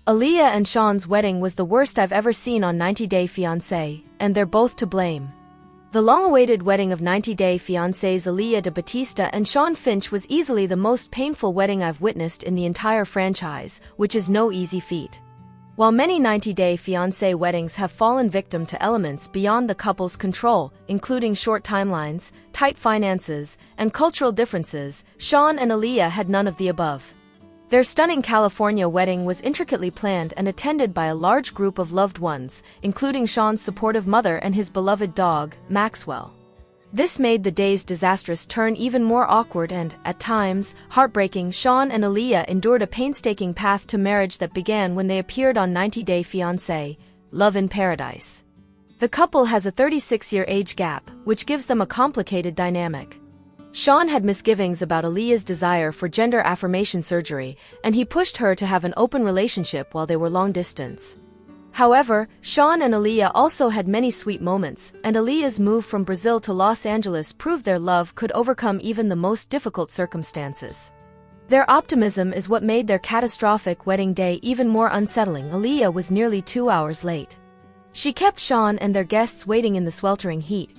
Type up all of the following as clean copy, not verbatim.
Alliya and Shawn's wedding was the worst I've ever seen on 90 Day Fiancé, and they're both to blame. The long-awaited wedding of 90 Day Fiancé's Alliya de Batista and Shawn Finch was easily the most painful wedding I've witnessed in the entire franchise, which is no easy feat. While many 90 Day Fiancé weddings have fallen victim to elements beyond the couple's control, including short timelines, tight finances, and cultural differences, Shawn and Alliya had none of the above. Their stunning California wedding was intricately planned and attended by a large group of loved ones, including Shawn's supportive mother and his beloved dog, Maxwell. This made the day's disastrous turn even more awkward and, at times, heartbreaking. Shawn and Alliya endured a painstaking path to marriage that began when they appeared on 90 Day Fiancé, Love in Paradise. The couple has a 36-year age gap, which gives them a complicated dynamic. Shawn had misgivings about Alliya's desire for gender affirmation surgery, and he pushed her to have an open relationship while they were long-distance. However, Shawn and Alliya also had many sweet moments, and Alliya's move from Brazil to Los Angeles proved their love could overcome even the most difficult circumstances. Their optimism is what made their catastrophic wedding day even more unsettling. Alliya was nearly 2 hours late. She kept Shawn and their guests waiting in the sweltering heat.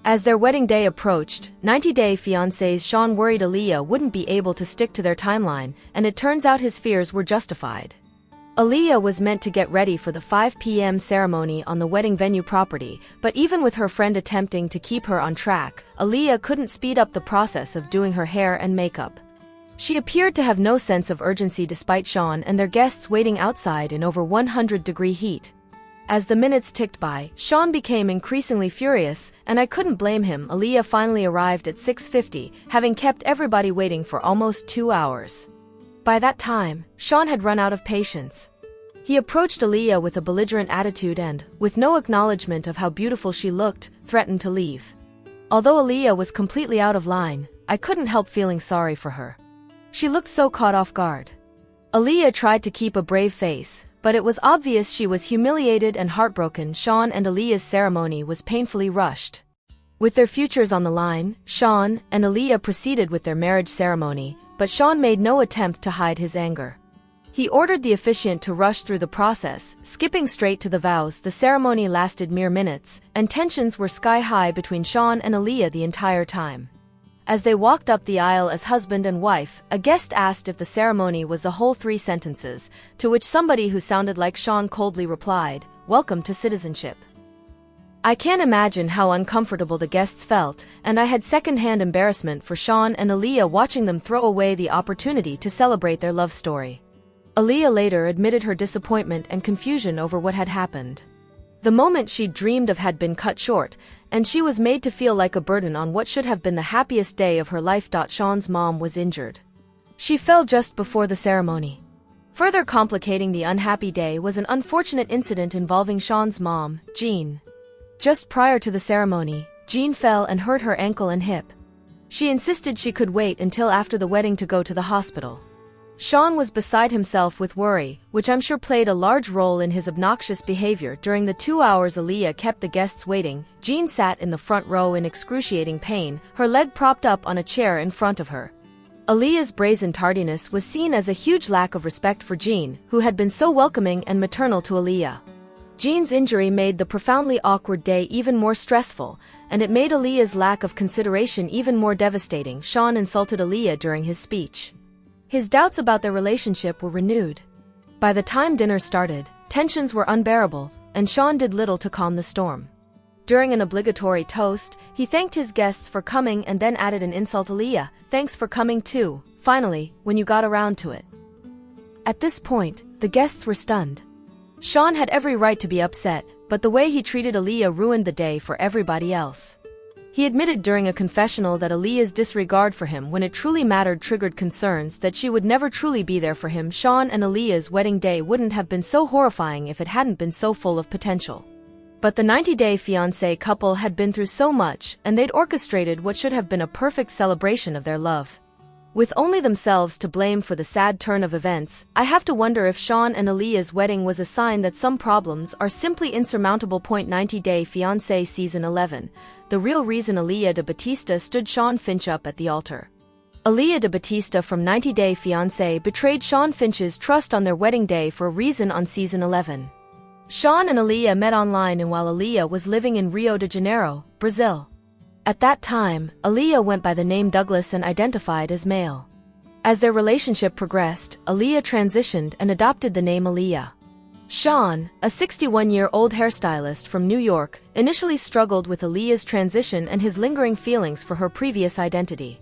As their wedding day approached, 90 Day Fiancé's Shawn worried Alliya wouldn't be able to stick to their timeline, and it turns out his fears were justified. Alliya was meant to get ready for the 5 p.m. ceremony on the wedding venue property, but even with her friend attempting to keep her on track, Alliya couldn't speed up the process of doing her hair and makeup. She appeared to have no sense of urgency despite Shawn and their guests waiting outside in over 100-degree heat. As the minutes ticked by, Shawn became increasingly furious, and I couldn't blame him. Alliya finally arrived at 6:50, having kept everybody waiting for almost 2 hours. By that time, Shawn had run out of patience. He approached Alliya with a belligerent attitude and, with no acknowledgement of how beautiful she looked, threatened to leave. Although Alliya was completely out of line, I couldn't help feeling sorry for her. She looked so caught off guard. Alliya tried to keep a brave face, but it was obvious she was humiliated and heartbroken. Shawn and Alliya's ceremony was painfully rushed. With their futures on the line, Shawn and Alliya proceeded with their marriage ceremony, but Shawn made no attempt to hide his anger. He ordered the officiant to rush through the process, skipping straight to the vows. The ceremony lasted mere minutes, and tensions were sky-high between Shawn and Alliya the entire time. As they walked up the aisle as husband and wife, a guest asked if the ceremony was the whole 3 sentences, to which somebody who sounded like Shawn coldly replied, "Welcome to citizenship." I can't imagine how uncomfortable the guests felt, and I had second-hand embarrassment for Shawn and Alliya watching them throw away the opportunity to celebrate their love story. Alliya later admitted her disappointment and confusion over what had happened. The moment she'd dreamed of had been cut short, and she was made to feel like a burden on what should have been the happiest day of her life. Shawn's mom was injured. She fell just before the ceremony. Further complicating the unhappy day was an unfortunate incident involving Shawn's mom, Jean. Just prior to the ceremony, Jean fell and hurt her ankle and hip. She insisted she could wait until after the wedding to go to the hospital. Shawn was beside himself with worry, which I'm sure played a large role in his obnoxious behavior. During the 2 hours Alliya kept the guests waiting, Jean sat in the front row in excruciating pain, her leg propped up on a chair in front of her. Alliya's brazen tardiness was seen as a huge lack of respect for Jean, who had been so welcoming and maternal to Alliya. Jean's injury made the profoundly awkward day even more stressful, and it made Alliya's lack of consideration even more devastating. Shawn insulted Alliya during his speech. His doubts about their relationship were renewed. By the time dinner started, tensions were unbearable, and Shawn did little to calm the storm. During an obligatory toast, he thanked his guests for coming and then added an insult. "Alliya, thanks for coming too, finally, when you got around to it." At this point, the guests were stunned. Shawn had every right to be upset, but the way he treated Alliya ruined the day for everybody else. He admitted during a confessional that Alliya's disregard for him when it truly mattered triggered concerns that she would never truly be there for him. Shawn and Alliya's wedding day wouldn't have been so horrifying if it hadn't been so full of potential. But the 90 Day Fiancé couple had been through so much, and they'd orchestrated what should have been a perfect celebration of their love. With only themselves to blame for the sad turn of events, I have to wonder if Shawn and Alliya's wedding was a sign that some problems are simply insurmountable. 90 Day Fiancé Season 11. The real reason Alliya de Batista stood Shawn Finch up at the altar. Alliya Batista from 90 Day Fiancé betrayed Shawn Finch's trust on their wedding day for a reason on season 11. Shawn and Alliya met online and while Alliya was living in Rio de Janeiro, Brazil. At that time, Alliya went by the name Douglas and identified as male. As their relationship progressed, Alliya transitioned and adopted the name Alliya. Shawn, a 61-year-old hairstylist from New York, initially struggled with Alliya's transition and his lingering feelings for her previous identity.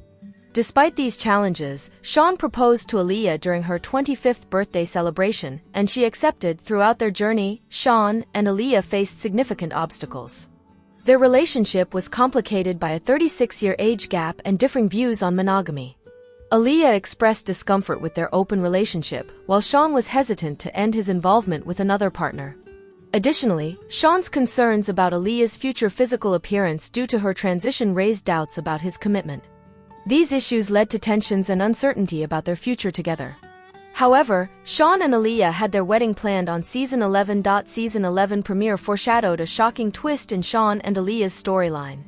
Despite these challenges, Shawn proposed to Alliya during her 25th birthday celebration, and she accepted. Throughout their journey, Shawn and Alliya faced significant obstacles. Their relationship was complicated by a 36-year age gap and differing views on monogamy. Alliya expressed discomfort with their open relationship, while Shawn was hesitant to end his involvement with another partner. Additionally, Shawn's concerns about Alliya's future physical appearance due to her transition raised doubts about his commitment. These issues led to tensions and uncertainty about their future together. However, Shawn and Alliya had their wedding planned on season 11. Season 11 premiere foreshadowed a shocking twist in Shawn and Alliya's storyline.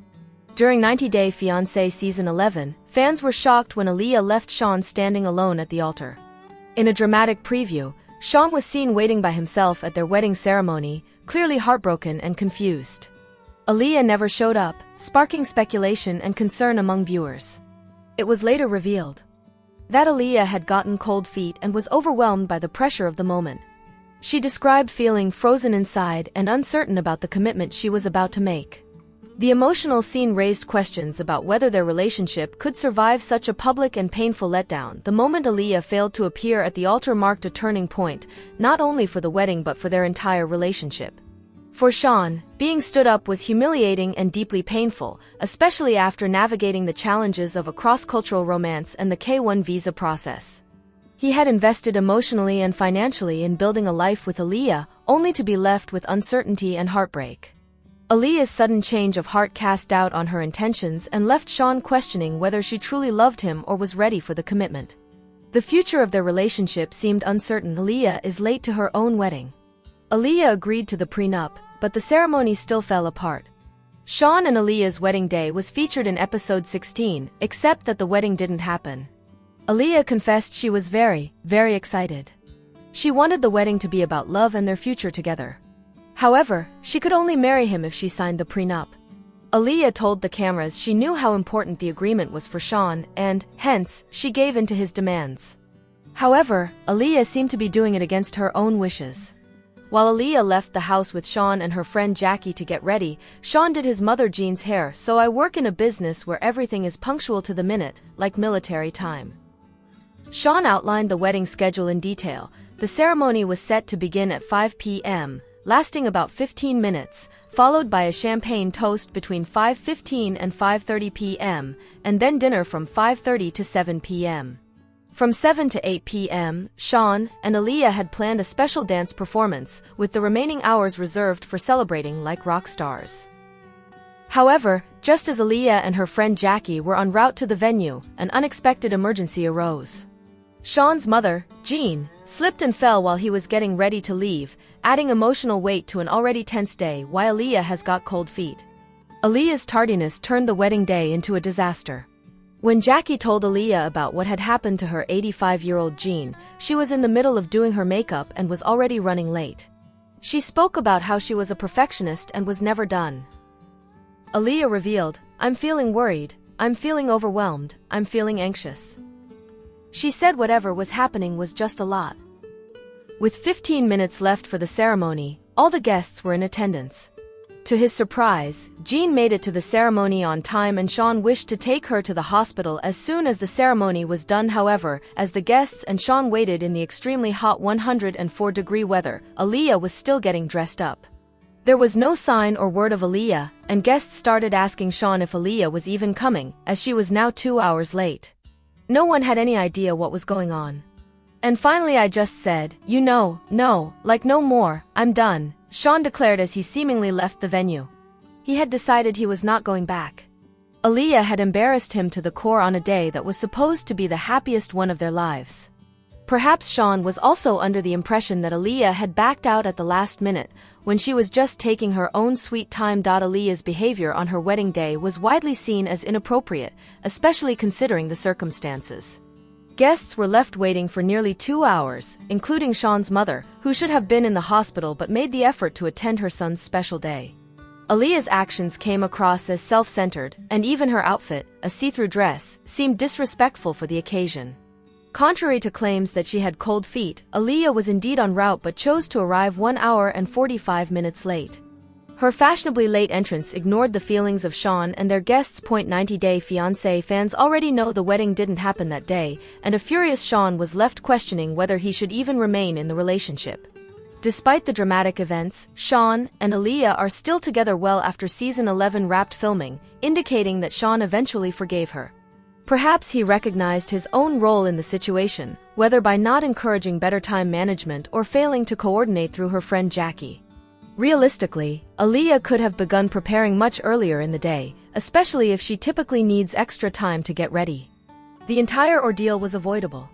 During 90 Day Fiancé season 11, fans were shocked when Alliya left Shawn standing alone at the altar. In a dramatic preview, Shawn was seen waiting by himself at their wedding ceremony, clearly heartbroken and confused. Alliya never showed up, sparking speculation and concern among viewers. It was later revealed that Alliya had gotten cold feet and was overwhelmed by the pressure of the moment. She described feeling frozen inside and uncertain about the commitment she was about to make. The emotional scene raised questions about whether their relationship could survive such a public and painful letdown. The moment Alliya failed to appear at the altar marked a turning point, not only for the wedding but for their entire relationship. For Shawn, being stood up was humiliating and deeply painful, especially after navigating the challenges of a cross-cultural romance and the K-1 visa process. He had invested emotionally and financially in building a life with Alliya, only to be left with uncertainty and heartbreak. Alliya's sudden change of heart cast doubt on her intentions and left Shawn questioning whether she truly loved him or was ready for the commitment. The future of their relationship seemed uncertain. Alliya is late to her own wedding. Alliya agreed to the prenup, but the ceremony still fell apart. Shawn and Alliya's wedding day was featured in episode 16, except that the wedding didn't happen. Alliya confessed she was very, very excited. She wanted the wedding to be about love and their future together. However, she could only marry him if she signed the prenup. Alliya told the cameras she knew how important the agreement was for Shawn and, hence, she gave in to his demands. However, Alliya seemed to be doing it against her own wishes. While Alliya left the house with Shawn and her friend Jackie to get ready, Shawn did his mother Jean's hair. So I work in a business where everything is punctual to the minute, like military time. Shawn outlined the wedding schedule in detail. The ceremony was set to begin at 5 p.m., lasting about 15 minutes, followed by a champagne toast between 5:15 and 5:30 p.m., and then dinner from 5:30 to 7 p.m. From 7 to 8 p.m., Shawn and Alliya had planned a special dance performance, with the remaining hours reserved for celebrating like rock stars. However, just as Alliya and her friend Jackie were en route to the venue, an unexpected emergency arose. Shawn's mother, Jean, slipped and fell while he was getting ready to leave, adding emotional weight to an already tense day while Alliya has got cold feet. Alliya's tardiness turned the wedding day into a disaster. When Jackie told Alliya about what had happened to her 85-year-old Jean, she was in the middle of doing her makeup and was already running late. She spoke about how she was a perfectionist and was never done. Alliya revealed, "I'm feeling worried, I'm feeling overwhelmed, I'm feeling anxious." She said whatever was happening was just a lot. With 15 minutes left for the ceremony, all the guests were in attendance. To his surprise, Jean made it to the ceremony on time and Shawn wished to take her to the hospital as soon as the ceremony was done. However, as the guests and Shawn waited in the extremely hot 104-degree weather, Alliya was still getting dressed up. There was no sign or word of Alliya, and guests started asking Shawn if Alliya was even coming, as she was now 2 hours late. No one had any idea what was going on. "And finally I just said, no, like no more, I'm done," Shawn declared as he seemingly left the venue. He had decided he was not going back. Alliya had embarrassed him to the core on a day that was supposed to be the happiest one of their lives. Perhaps Shawn was also under the impression that Alliya had backed out at the last minute, when she was just taking her own sweet time. Alliya's behavior on her wedding day was widely seen as inappropriate, especially considering the circumstances. Guests were left waiting for nearly 2 hours, including Shawn's mother, who should have been in the hospital but made the effort to attend her son's special day. Alliya's actions came across as self-centered, and even her outfit, a see-through dress, seemed disrespectful for the occasion. Contrary to claims that she had cold feet, Alliya was indeed en route but chose to arrive 1 hour and 45 minutes late. Her fashionably late entrance ignored the feelings of Shawn and their guests. 90 Day Fiancé fans already know the wedding didn't happen that day, and a furious Shawn was left questioning whether he should even remain in the relationship. Despite the dramatic events, Shawn and Alliya are still together well after season 11 wrapped filming, indicating that Shawn eventually forgave her. Perhaps he recognized his own role in the situation, whether by not encouraging better time management or failing to coordinate through her friend Jackie. Realistically, Alliya could have begun preparing much earlier in the day, especially if she typically needs extra time to get ready. The entire ordeal was avoidable.